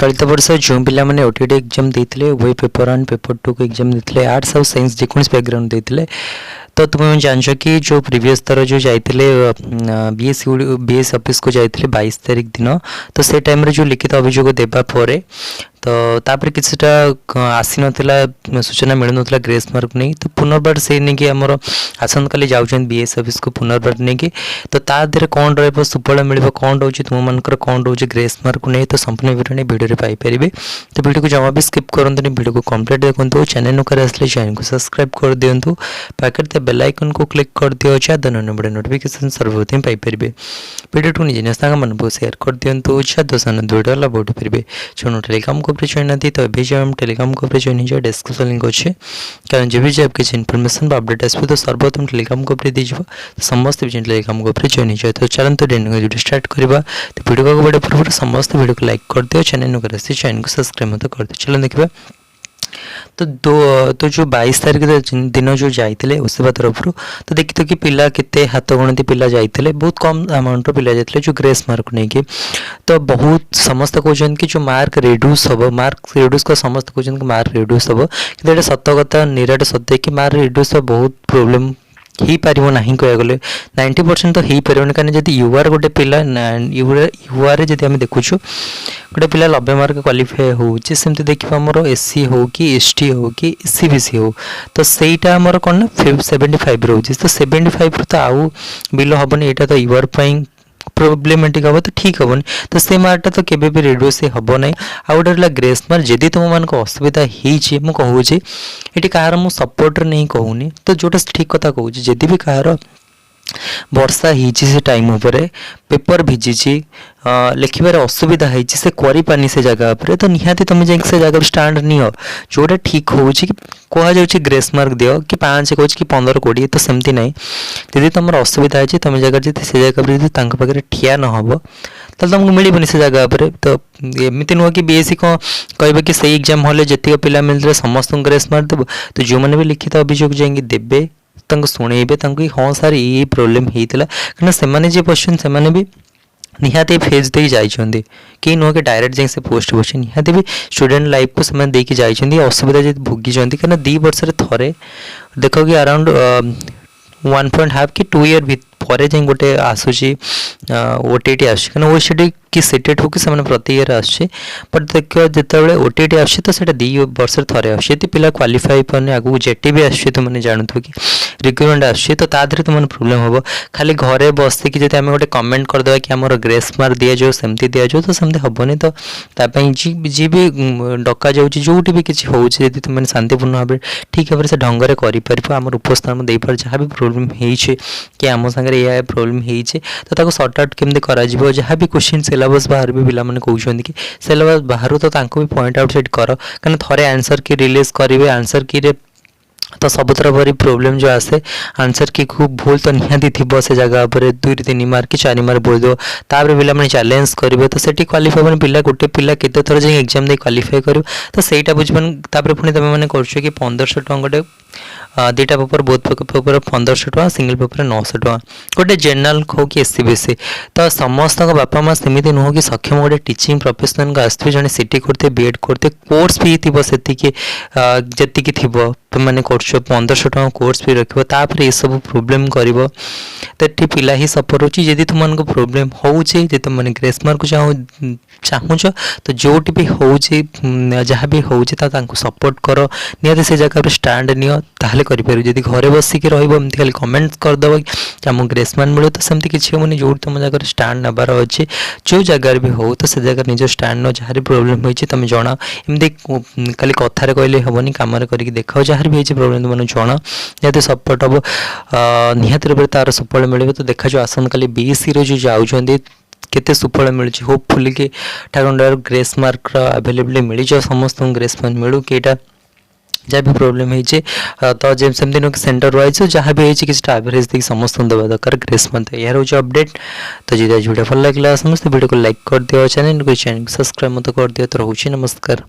चलित वर्ष जो पिला माने ओटीटी एग्जाम देते वे पेपर 1 पेपर 2 को एग्जाम देते आर्ट्स और साइंस जेकोस बैकग्राउंड देते तो तुम्हें जान कि जो प्रीवियस थर जो जाते बीएसई ऑफिस को जाते 22 तारीख दिन तो से टाइम जो लिखित अभियोग देवापर तो तापर किछटा आसी नथिला सूचना मिल नथिला ग्रेस मार्क नहीं तो पुनर्बार से नहीं कि आमर आसंत काली जाउछन बीएसई ऑफिस को पुनर्बार नहीं कि तो ता देरे कौन रहबो सुफल मिलबो कौन रहउछि तुम मानकर कौन रहउछि ग्रेस मार्क नहीं तो संपूर्ण विवरण वीडियो रे पाई परिबे तो वीडियो को जमा भी स्किप करंतु वीडियो को कंप्लीट देखंतु चैनल नु करे असले चैनल को सब्सक्राइब कर दियंतु पाकर ते बेल आइकन को क्लिक कर दियो छ दन वीडियो नोटिफिकेशन सर्वप्रथम पाई परिबे वीडियो टू निजे संग मन को शेयर कर दियंतु छ दोसन वीडियो ला बोट परिबे चनो टेलीग्राम को जॉइन थी तो अभी जब हम टेलीग्राम को जॉइन हो जाए डिस्क्रिप्शन लिंक अच्छे कारण जब भी जब किसी इनफॉरमेशन अपडेट आसो तो सर्वप्रथम टेलीग्राम को दीजिए तो समस्त भी टेलीग्राम को जॉइन हो जाए तो चलते वीडियो स्टार्ट करवा तो वीडियो को बड़े पूर्व समस्त वीडियो को लाइक कर दियो चैनल को चैनल को सब्सक्राइब मत कर दियो चलो देखिए तो जो 22 तारीख दिन जो जाते ओसेवा तरफ तो देखी तो कि पिला केते हाथ गणती पिला जाते बहुत कम अमाउंट पिला जाते जो ग्रेस मार्क नहीं कि तो बहुत समस्त कहते कि जो मार्क रिड्यूस हम मार्क रिड्यूस का समस्त कहते कि मार्क रिड्यूस हम कि सत कथा निराट सत्य कि मार्क रिड्यूस बहुत प्रोब्लेम ही पारिबो नहीं कह गले 90% तो ही पारिबो कारण जदि यूआर गोटे पिला यूआर जदि हम देखुछु गोटे पिला 90 मार्क क्वालिफाई होउछि सेमते देखिबा हमर एससी हो कि एसटी हो कि सीबीसी हो तो सेटा हमर कोन 75 रहउछि तो 75 तो आउ बिलो हबनी एटा तो यूआर पई प्रोब्लेमेटिक हम तो ठीक हेनी तो से मार्कटा तो केबे भी रिड्यूस हम ना आ गोटे ग्रेस मार्क जदि तुम मान असुविधा हो कहूँ ये कहार मु सपोर्टर नहीं कहूनी तो जोटा ठीक कथा कहूँ जदि भी कहार वर्षा से टाइम उपर पेपर भिजी लिखार असुविधा है से करें से जगह पर तो निहाती तुम जा से जगह स्टाण्ड नियो जोटा ठीक हो कह ग्रेस मार्क दियो कि 5 कहूँ कि 15-20 तो सेमती ना यदि तुम असुविधा है तुम जगह से जगह पर पाखे ठिया न हम तो तुमको मिलबनी से जगह पर तो एमती नुह कि बीएसई कौन कहे कि सही एग्जाम हॉल जितक पिला मिलते समस्त ग्रेस मार्क देव तो जो मैंने भी लिखित अभियोग जाएंगे देवे शुणेबे हाँ सार ये प्रोब्लेम होता कहीं से पश्चिम से भी निहाती फेज दे जाइछन्ती कि नुह कि डायरेक्ट जाए से पोस्ट बचे निहाती भी स्टूडेंट लाइफ को से देकी जाइछन्ती असुविधा जो भोगी कहीं 2 वर्ष थे देख कि अराउंड 1.5 कि 2 ईयर पर जाए गोटे आसूसी ओटीटी आसना ओसीटी कि सेटेड हो कि प्रति ईयर आसे बट देख जिते ओटीटी आसे तो 2 वर्ष थे आसे पिला क्वालिफाई पाने आगू जेटी भी आसे तुमने जानू कि रिक्वायरमेंट आसे तो तादे तुम प्रोब्लेम हम खाली घरे बस कि जब गोटे कमेंट करदे कि आम ग्रेस मार्क दि जाओ सेमती दि जाओ तो सेमती हेनी तो जी भी डका जाऊँगी जो भी किसी होती तुमने शांतिपूर्ण भाव ठीक भाव से ढंग से करें उपस्थान दे पार जहाँ भी प्रोब्लेम हो कि आम सागर यह प्रोब्लेम हो सर्ट आउट केमती कर जहाँ भी क्वेश्चन सिलेबस बाहर भी पिला कहते कि सिलेबस बाहर तो भी पॉइंट आउट सेट कर कहीं थे आंसर की रिलीज करेंगे आंसर की रे तो सबुतर भरी प्रोब्लेम जो आसे आंसर की खूब भूल तो निहाती थी से जगह पर 2-3 मार्क कि 4 मार्क बोल दो तापर पिला मैंने चैलेंज करेंगे तो सेठी क्वालिफाई मैंने पिला गोटे पिला केते थर जाए एग्जाम दे क्वालिफाई कर तो सहीटा बुझे तापर पुणी तुम मैंने कर कि 1500 टଙ୍କା गोटे 2टा पेपर बोथ पेपर 1500 टଙ୍କା सिंगल पेपर 900 टଙ୍କା गोटे जेनराल हो कि एससी बीएसई तो समस्त बापा माँ सेमती नुह कि सक्षम गोटे टीचिंग प्रोफेशनल को आसते जड़े सीटी करते बीएड करते कोर्स भी थी जी थी मैंने कर 1500 टଙ୍କା कोर्स भी रखियो तापर ये सब प्रोब्लेम करिवो तो ये पिला ही सफर होची यदि तुमको प्रोब्लेम होउची जे तुम माने ग्रेस मार्क चाहूच तो जोटी भी होउची जहाँ भी होउची तांको सपोर्ट करो निहाती से जगह पर स्टैंड नियो ताहले करि पारु यदि घरे बसिक रहिबो एमती खाली कमेंट करदब कि आम ग्रेस मार्क मिलो तो सेमती किछि होनी जो तुम जगह स्टैंड नबार अच्छे जो जगह भी हो तो से जगह निज स्टैंड नो जहाँ प्रोब्लेम होइछि तुम जणाओ एमती खाली कथारे कहले हेबनी काम करके देखाओ जहाँ भी होइछि प्रोब्लेम तुमने जणाओ निहाती सपोर्ट हम निहाती रूप तार सुफल मिले तो देखा जो आसन काली बीएसई रो जो जाउछन्ती केते सुफल मिलुछि होपफुली कि ठाकुर ग्रेस मार्क अवेलेबल मिल जाओ समस्त ग्रेस मार्क मिलू कि जहाँ भी प्रोब्लेम है तो जब सेमती सेंटर वाइज जहाँ भी होती किसी एवरेज देखिए समस्त देवा दरकार ग्रेस मार्क यार हूँ अपडेट तो जी वीडियो भल लगे समस्त वीडियो को लाइक कर दियो चैनल को सब्सक्राइब मत कर दियो तो रोचे नमस्कार।